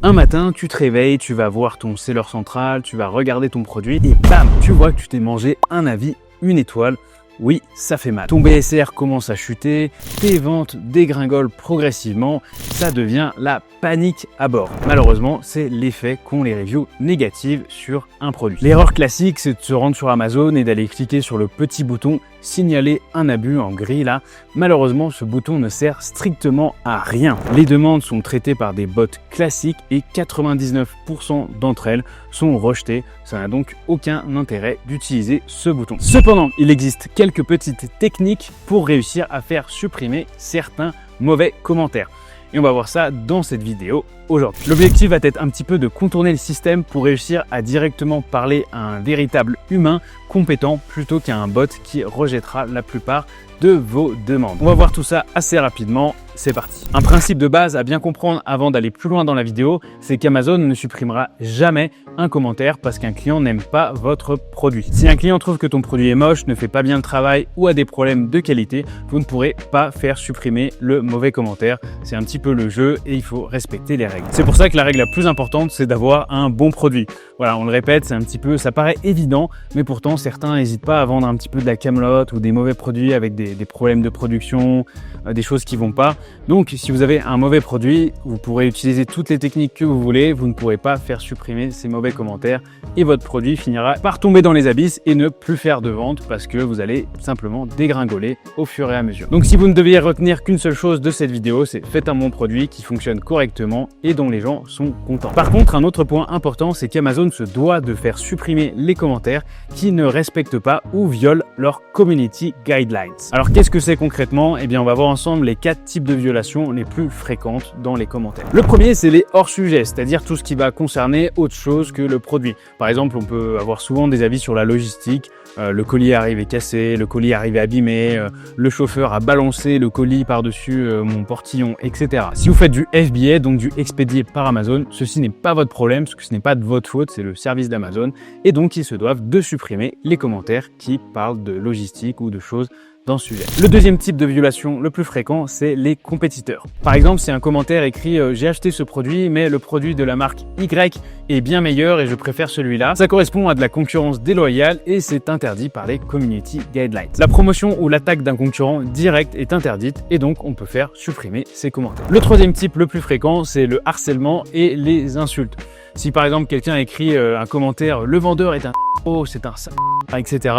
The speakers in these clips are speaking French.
Un matin, tu te réveilles, tu vas voir ton seller central, tu vas regarder ton produit et bam, tu vois que tu t'es mangé un avis, une étoile. Oui, ça fait mal. Ton BSR commence à chuter, tes ventes dégringolent progressivement, ça devient la panique à bord. Malheureusement, c'est l'effet qu'ont les reviews négatives sur un produit. L'erreur classique, c'est de se rendre sur Amazon et d'aller cliquer sur le petit bouton « Signaler un abus » en gris là. Malheureusement, ce bouton ne sert strictement à rien. Les demandes sont traitées par des bots classiques et 99% d'entre elles sont rejetées. Ça n'a donc aucun intérêt d'utiliser ce bouton. Cependant, il existe quelques petites techniques pour réussir à faire supprimer certains mauvais commentaires. Et on va voir ça dans cette vidéo aujourd'hui. L'objectif va être un petit peu de contourner le système pour réussir à directement parler à un véritable humain compétent plutôt qu'à un bot qui rejettera la plupart de vos demandes. On va voir tout ça assez rapidement, c'est parti. Un principe de base à bien comprendre avant d'aller plus loin dans la vidéo, c'est qu'Amazon ne supprimera jamais un commentaire parce qu'un client n'aime pas votre produit. Si un client trouve que ton produit est moche, ne fait pas bien le travail ou a des problèmes de qualité, vous ne pourrez pas faire supprimer le mauvais commentaire. C'est un petit peu le jeu et il faut respecter les règles. C'est pour ça que la règle la plus importante, c'est d'avoir un bon produit. Voilà, on le répète, c'est un petit peu, ça paraît évident, mais pourtant certains n'hésitent pas à vendre un petit peu de la camelote ou des mauvais produits avec des problèmes de production, des choses qui vont pas. Donc, si vous avez un mauvais produit, vous pourrez utiliser toutes les techniques que vous voulez, vous ne pourrez pas faire supprimer ces mauvais commentaires et votre produit finira par tomber dans les abysses et ne plus faire de vente parce que vous allez simplement dégringoler au fur et à mesure. Donc, si vous ne deviez retenir qu'une seule chose de cette vidéo, c'est faites un bon produit qui fonctionne correctement et dont les gens sont contents. Par contre, un autre point important, c'est qu'Amazon se doit de faire supprimer les commentaires qui ne respectent pas ou violent leur community guidelines. Alors, qu'est-ce que c'est concrètement? Eh bien, on va voir ensemble les 4 types de violations les plus fréquentes dans les commentaires. Le premier, c'est les hors-sujets, c'est-à-dire tout ce qui va concerner autre chose que le produit. Par exemple, on peut avoir souvent des avis sur la logistique. Le colis est arrivé cassé, le colis est arrivé abîmé, le chauffeur a balancé le colis par-dessus mon portillon, etc. Si vous faites du FBA, donc du expédié par Amazon, ceci n'est pas votre problème, parce que ce n'est pas de votre faute, c'est le service d'Amazon. Et donc, ils se doivent de supprimer les commentaires qui parlent de logistique ou de choses dans ce sujet. Le deuxième type de violation le plus fréquent, c'est les compétiteurs. Par exemple, si un commentaire écrit « J'ai acheté ce produit, mais le produit de la marque Y est bien meilleur et je préfère celui-là », ça correspond à de la concurrence déloyale et c'est interdit par les community guidelines. La promotion ou l'attaque d'un concurrent direct est interdite et donc on peut faire supprimer ces commentaires. Le troisième type le plus fréquent, c'est le harcèlement et les insultes. Si par exemple quelqu'un écrit un commentaire « Le vendeur est un c'est un etc. »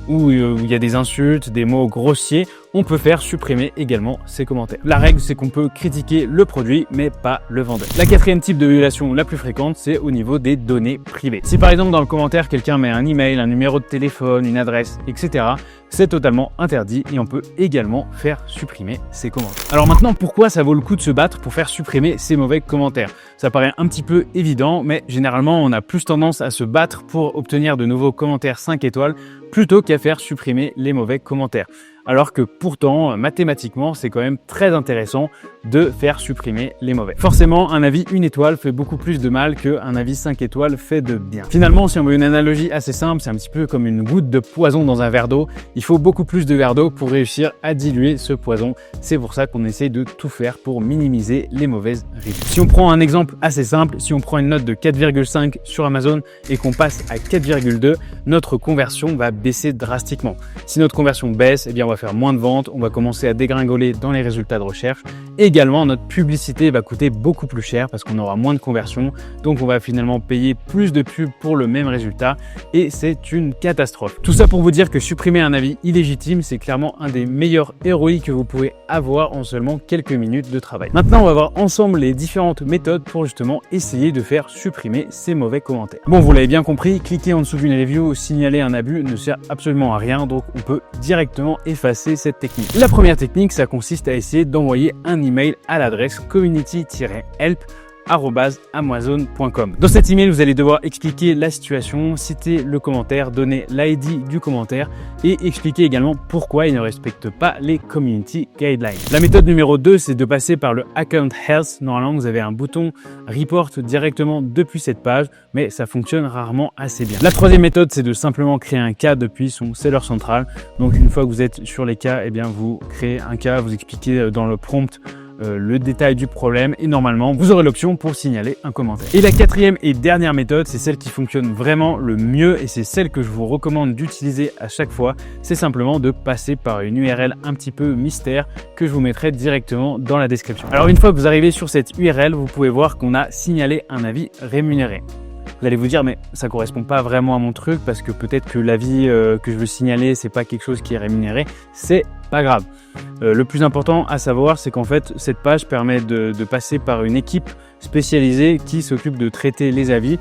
ou il y a des insultes, des mots grossiers, on peut faire supprimer également ces commentaires. La règle, c'est qu'on peut critiquer le produit, mais pas le vendeur. La quatrième type de violation la plus fréquente, c'est au niveau des données privées. Si par exemple dans le commentaire, quelqu'un met un email, un numéro de téléphone, une adresse, etc., c'est totalement interdit et on peut également faire supprimer ces commentaires. Alors maintenant, pourquoi ça vaut le coup de se battre pour faire supprimer ces mauvais commentaires? Ça paraît un petit peu évident, mais généralement, on a plus tendance à se battre pour obtenir de nouveaux commentaires 5 étoiles plutôt qu'à faire supprimer les mauvais commentaires. Alors que pourtant, mathématiquement, c'est quand même très intéressant de faire supprimer les mauvais. Forcément, un avis 1 étoile fait beaucoup plus de mal qu'un avis 5 étoiles fait de bien. Finalement, si on veut une analogie assez simple, c'est un petit peu comme une goutte de poison dans un verre d'eau. Il faut beaucoup plus de verre d'eau pour réussir à diluer ce poison. C'est pour ça qu'on essaye de tout faire pour minimiser les mauvaises reviews. Si on prend un exemple assez simple, si on prend une note de 4,5 sur Amazon et qu'on passe à 4,2, notre conversion va baisser drastiquement. Si notre conversion baisse, eh bien on va faire moins de ventes, on va commencer à dégringoler dans les résultats de recherche. Également, notre publicité va coûter beaucoup plus cher parce qu'on aura moins de conversions. Donc, on va finalement payer plus de pubs pour le même résultat et c'est une catastrophe. Tout ça pour vous dire que supprimer un avis illégitime, c'est clairement un des meilleurs ROI que vous pouvez avoir en seulement quelques minutes de travail. Maintenant, on va voir ensemble les différentes méthodes pour justement essayer de faire supprimer ces mauvais commentaires. Bon, vous l'avez bien compris, cliquer en dessous d'une review, signaler un abus ne sert absolument à rien. Donc, on peut directement effacer cette technique. La première technique, ça consiste à essayer d'envoyer un email à l'adresse community-help@amazon.com. Dans cet email, vous allez devoir expliquer la situation, citer le commentaire, donner l'ID du commentaire et expliquer également pourquoi il ne respecte pas les community guidelines. La méthode numéro 2, c'est de passer par le account health. Normalement, vous avez un bouton report directement depuis cette page, mais ça fonctionne rarement assez bien. La troisième méthode, c'est de simplement créer un cas depuis son seller central. Donc, une fois que vous êtes sur les cas, eh bien, vous créez un cas, vous expliquez dans le prompt le détail du problème et normalement vous aurez l'option pour signaler un commentaire. Et la quatrième et dernière méthode, c'est celle qui fonctionne vraiment le mieux et c'est celle que je vous recommande d'utiliser à chaque fois, c'est simplement de passer par une URL un petit peu mystère que je vous mettrai directement dans la description. Alors une fois que vous arrivez sur cette URL, vous pouvez voir qu'on a signalé un avis rémunéré. Vous allez vous dire mais ça correspond pas vraiment à mon truc parce que peut-être que l'avis que je veux signaler c'est pas quelque chose qui est rémunéré. C'est pas grave. Le plus important à savoir c'est qu'en fait cette page permet de passer par une équipe spécialisée qui s'occupe de traiter les avis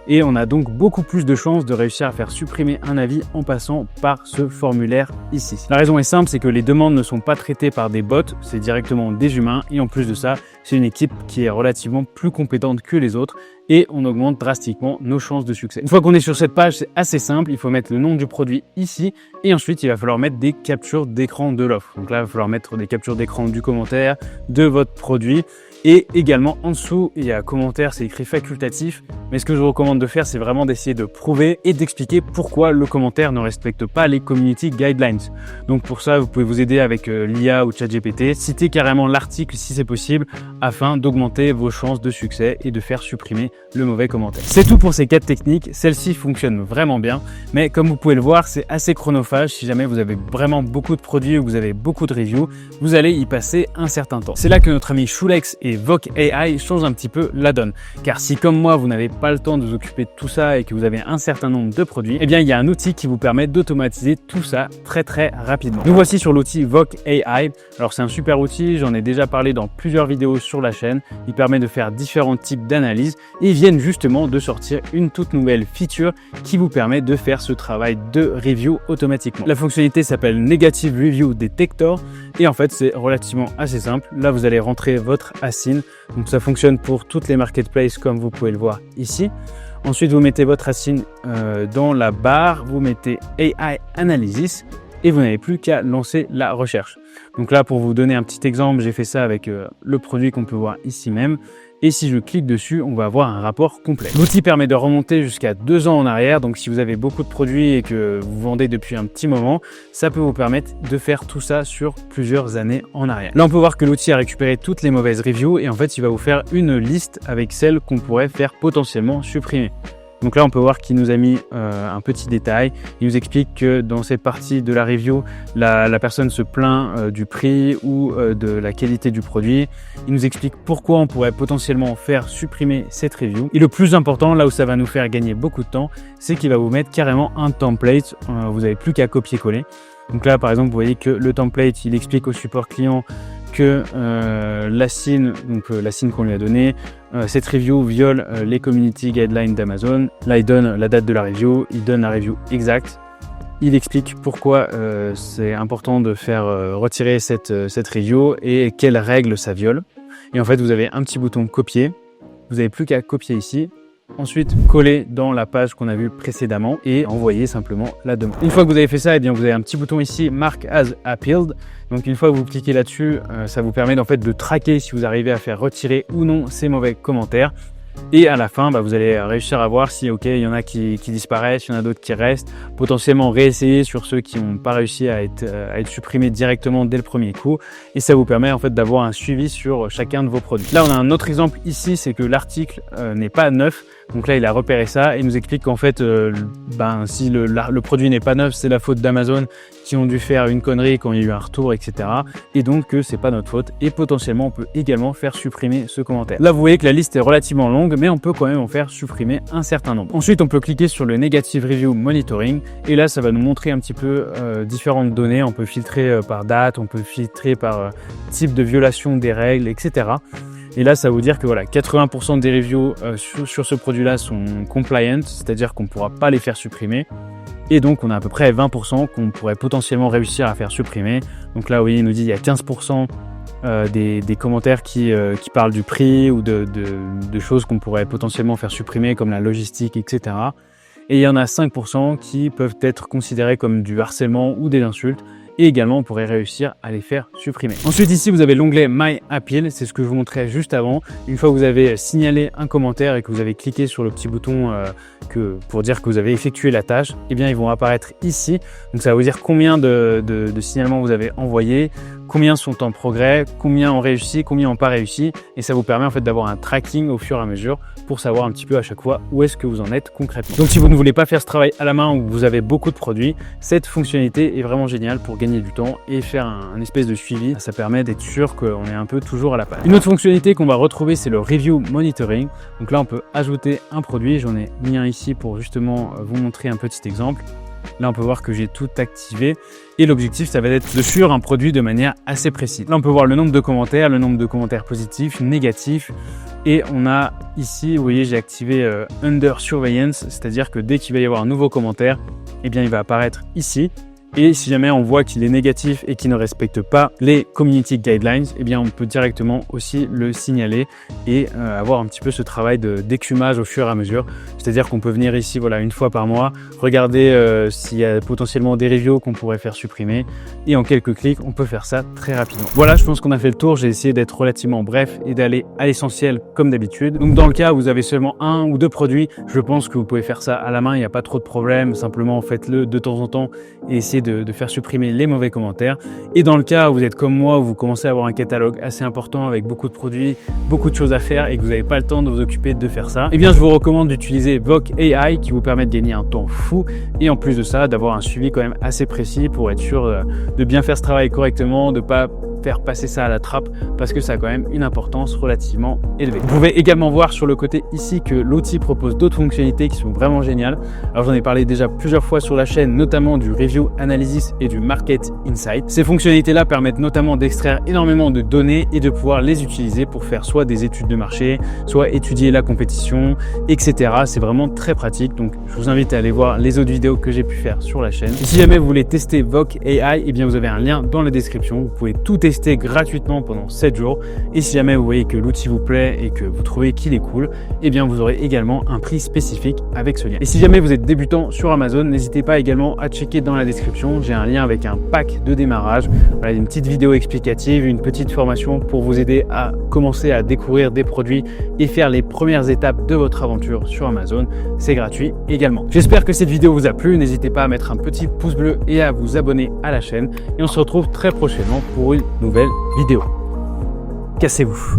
et on a donc beaucoup plus de chances de réussir à faire supprimer un avis en passant par ce formulaire ici. La raison est simple, c'est que les demandes ne sont pas traitées par des bots, c'est directement des humains et en plus de ça, c'est une équipe qui est relativement plus compétente que les autres et on augmente drastiquement nos chances de succès. Une fois qu'on est sur cette page, c'est assez simple, il faut mettre le nom du produit ici et ensuite il va falloir mettre des captures d'écran de l'offre. Donc là, il va falloir mettre des captures d'écran du commentaire, de votre produit. Et également en dessous, il y a un commentaire, c'est écrit facultatif. Mais ce que je vous recommande de faire, c'est vraiment d'essayer de prouver et d'expliquer pourquoi le commentaire ne respecte pas les community guidelines. Donc pour ça, vous pouvez vous aider avec l'IA ou ChatGPT. Citez carrément l'article si c'est possible afin d'augmenter vos chances de succès et de faire supprimer le mauvais commentaire. C'est tout pour ces 4 techniques. Celles-ci fonctionnent vraiment bien. Mais comme vous pouvez le voir, c'est assez chronophage. Si jamais vous avez vraiment beaucoup de produits ou vous avez beaucoup de reviews, vous allez y passer un certain temps. C'est là que notre ami Shulex et Voc AI change un petit peu la donne. Car si comme moi, vous n'avez pas le temps de vous occuper de tout ça et que vous avez un certain nombre de produits, eh bien il y a un outil qui vous permet d'automatiser tout ça très rapidement. Nous voici sur l'outil Voc AI. Alors c'est un super outil, j'en ai déjà parlé dans plusieurs vidéos sur la chaîne. Il permet de faire différents types d'analyses et ils viennent justement de sortir une toute nouvelle feature qui vous permet de faire ce travail de review automatiquement. La fonctionnalité s'appelle Negative Review Detector et en fait c'est relativement assez simple. Là vous allez rentrer votre ASIN. Donc ça fonctionne pour toutes les marketplaces comme vous pouvez le voir ici. Ensuite, vous mettez votre ASIN dans la barre, vous mettez AI Analysis et vous n'avez plus qu'à lancer la recherche. Donc là, pour vous donner un petit exemple, j'ai fait ça avec le produit qu'on peut voir ici même. Et si je clique dessus, on va avoir un rapport complet. L'outil permet de remonter jusqu'à 2 ans en arrière. Donc, si vous avez beaucoup de produits et que vous vendez depuis un petit moment, ça peut vous permettre de faire tout ça sur plusieurs années en arrière. Là, on peut voir que l'outil a récupéré toutes les mauvaises reviews et en fait, il va vous faire une liste avec celles qu'on pourrait faire potentiellement supprimer. Donc là, on peut voir qu'il nous a mis un petit détail. Il nous explique que dans cette partie de la review, la personne se plaint du prix ou de la qualité du produit. Il nous explique pourquoi on pourrait potentiellement faire supprimer cette review. Et le plus important, là où ça va nous faire gagner beaucoup de temps, c'est qu'il va vous mettre carrément un template. Vous n'avez plus qu'à copier-coller. Donc là, par exemple, vous voyez que le template, il explique au support client que l'ASIN, donc l'ASIN qu'on lui a donné, cette review viole les community guidelines d'Amazon. Là, il donne la date de la review, il donne la review exacte. Il explique pourquoi c'est important de faire retirer cette review et quelles règles ça viole. Et en fait, vous avez un petit bouton copier. Vous n'avez plus qu'à copier ici. Ensuite, coller dans la page qu'on a vue précédemment et envoyer simplement la demande. Une fois que vous avez fait ça, eh bien, vous avez un petit bouton ici, Mark as appealed. Donc une fois que vous cliquez là-dessus, ça vous permet en fait de traquer si vous arrivez à faire retirer ou non ces mauvais commentaires. Et à la fin, vous allez réussir à voir si il y en a qui disparaissent, il y en a d'autres qui restent. Potentiellement réessayer sur ceux qui n'ont pas réussi à être supprimés directement dès le premier coup. Et ça vous permet en fait d'avoir un suivi sur chacun de vos produits. Là, on a un autre exemple ici, c'est que l'article n'est pas neuf. Donc là, il a repéré ça et il nous explique qu'en fait, si le produit n'est pas neuf, c'est la faute d'Amazon qui ont dû faire une connerie quand il y a eu un retour, etc. Et donc que c'est pas notre faute. Et potentiellement, on peut également faire supprimer ce commentaire. Là, vous voyez que la liste est relativement longue, mais on peut quand même en faire supprimer un certain nombre. Ensuite, on peut cliquer sur le Negative Review Monitoring. Et là, ça va nous montrer un petit peu différentes données. On peut filtrer par date, on peut filtrer par type de violation des règles, etc. Et là, ça va vous dire que voilà, 80% des reviews sur ce produit-là sont compliant, c'est-à-dire qu'on ne pourra pas les faire supprimer. Et donc, on a à peu près 20% qu'on pourrait potentiellement réussir à faire supprimer. Donc là, oui, il nous dit qu'il y a 15% des commentaires qui parlent du prix ou de choses qu'on pourrait potentiellement faire supprimer, comme la logistique, etc. Et il y en a 5% qui peuvent être considérés comme du harcèlement ou des insultes. et également on pourrait réussir à les faire supprimer. Ensuite ici vous avez l'onglet My Appeal, c'est ce que je vous montrais juste avant. Une fois que vous avez signalé un commentaire et que vous avez cliqué sur le petit bouton pour dire que vous avez effectué la tâche, eh bien ils vont apparaître ici. Donc ça va vous dire combien de signalements vous avez envoyé, combien sont en progrès, combien ont réussi, combien n'ont pas réussi, et ça vous permet en fait d'avoir un tracking au fur et à mesure pour savoir un petit peu à chaque fois où est-ce que vous en êtes concrètement. Donc si vous ne voulez pas faire ce travail à la main ou vous avez beaucoup de produits, cette fonctionnalité est vraiment géniale pour gagner du temps et faire un espèce de suivi. Ça permet d'être sûr qu'on est un peu toujours à la page. Une autre fonctionnalité qu'on va retrouver, c'est le Review Monitoring. Donc là on peut ajouter un produit, j'en ai mis un ici pour justement vous montrer un petit exemple. Là, on peut voir que j'ai tout activé et l'objectif, ça va être de suivre un produit de manière assez précise. Là, on peut voir le nombre de commentaires positifs, négatifs. Et on a ici, vous voyez, j'ai activé Under Surveillance, c'est-à-dire que dès qu'il va y avoir un nouveau commentaire, eh bien, il va apparaître ici. Et si jamais on voit qu'il est négatif et qu'il ne respecte pas les community guidelines, eh bien on peut directement aussi le signaler et avoir un petit peu ce travail d'écumage au fur et à mesure. C'est-à-dire qu'on peut venir ici voilà, une fois par mois, regarder s'il y a potentiellement des reviews qu'on pourrait faire supprimer et en quelques clics, on peut faire ça très rapidement. Voilà, je pense qu'on a fait le tour. J'ai essayé d'être relativement bref et d'aller à l'essentiel comme d'habitude. Donc dans le cas où vous avez seulement un ou deux produits, je pense que vous pouvez faire ça à la main, il n'y a pas trop de problème. Simplement faites-le de temps en temps et essayez de faire supprimer les mauvais commentaires. Et dans le cas où vous êtes comme moi, où vous commencez à avoir un catalogue assez important avec beaucoup de produits, beaucoup de choses à faire et que vous n'avez pas le temps de vous occuper de faire ça, eh bien je vous recommande d'utiliser Voc AI qui vous permet de gagner un temps fou et en plus de ça d'avoir un suivi quand même assez précis pour être sûr de bien faire ce travail correctement, de pas faire passer ça à la trappe parce que ça a quand même une importance relativement élevée. Vous pouvez également voir sur le côté ici que l'outil propose d'autres fonctionnalités qui sont vraiment géniales. Alors j'en ai parlé déjà plusieurs fois sur la chaîne, notamment du Review Analysis et du Market Insight. Ces fonctionnalités-là permettent notamment d'extraire énormément de données et de pouvoir les utiliser pour faire soit des études de marché, soit étudier la compétition, etc. C'est vraiment très pratique. Donc je vous invite à aller voir les autres vidéos que j'ai pu faire sur la chaîne. Et si jamais vous voulez tester Voc AI, eh bien vous avez un lien dans la description. Vous pouvez tout tester gratuitement pendant 7 jours et si jamais vous voyez que l'outil vous plaît et que vous trouvez qu'il est cool, eh bien vous aurez également un prix spécifique avec ce lien. Et si jamais vous êtes débutant sur Amazon, n'hésitez pas également à checker dans la description, j'ai un lien avec un pack de démarrage, voilà, une petite vidéo explicative, une petite formation pour vous aider à commencer à découvrir des produits et faire les premières étapes de votre aventure sur Amazon. C'est gratuit également. J'espère que cette vidéo vous a plu, n'hésitez pas à mettre un petit pouce bleu et à vous abonner à la chaîne et on se retrouve très prochainement pour une nouvelle vidéo. Cassez-vous.